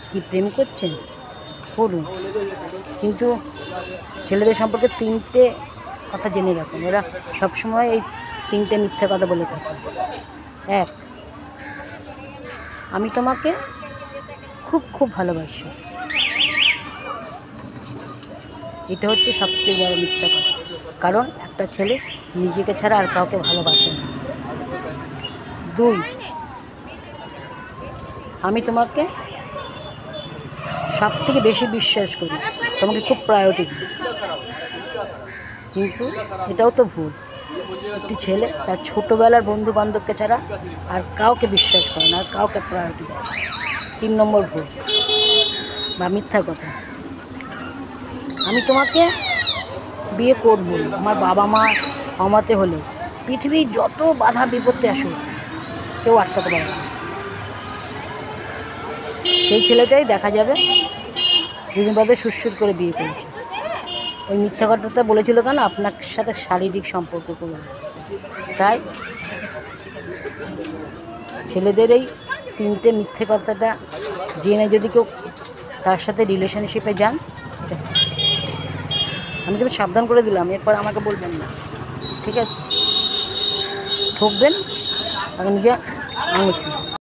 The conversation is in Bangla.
কি প্রেম করছেন করুন, কিন্তু ছেলেদের সম্পর্কে 3টে কথা জেনে রাখুন। এরা সবসময় এই 3টে মিথ্যে কথা বলে থাকে। 1, আমি তোমাকে খুব খুব ভালোবাসি। এটা হচ্ছে সবচেয়ে বড় মিথ্যা কথা, কারণ একটা ছেলে নিজেকে ছাড়া আর কাউকে ভালোবাসে না। 2, আমি তোমাকে সব থেকে বেশি বিশ্বাস করি, তোমাকে খুব প্রায়োরিটি দিই। কিন্তু এটাও তো ভুল। একটি ছেলে তার ছোটোবেলার বন্ধু বান্ধবকে ছাড়া আর কাউকে বিশ্বাস করে না, আর কাউকে প্রায়োরিটি দেয়। 3 নম্বর ভুল বা মিথ্যা কথা, আমি তোমাকে বিয়ে করবো, আমার বাবা মা ক্ষমাতে হলে পৃথিবীর যত বাধা বিপত্তি আসুক কেউ আটকাতে পারবে না। সেই ছেলেটাই দেখা যাবে দুদিন বাদে সুরসুর করে বিয়ে করেছে। ওই মিথ্যা কথাটা বলেছিল কেন? আপনার সাথে শারীরিক সম্পর্ক করবে। তাই ছেলেদের এই 3টে মিথ্যে কথাটা জেনে যদি কেউ তার সাথে রিলেশনশিপে যান, আমি কিন্তু সাবধান করে দিলাম, এরপর আমাকে বলবেন না, ঠিক আছে? ঠকবেন, আগে নিজে আঙুল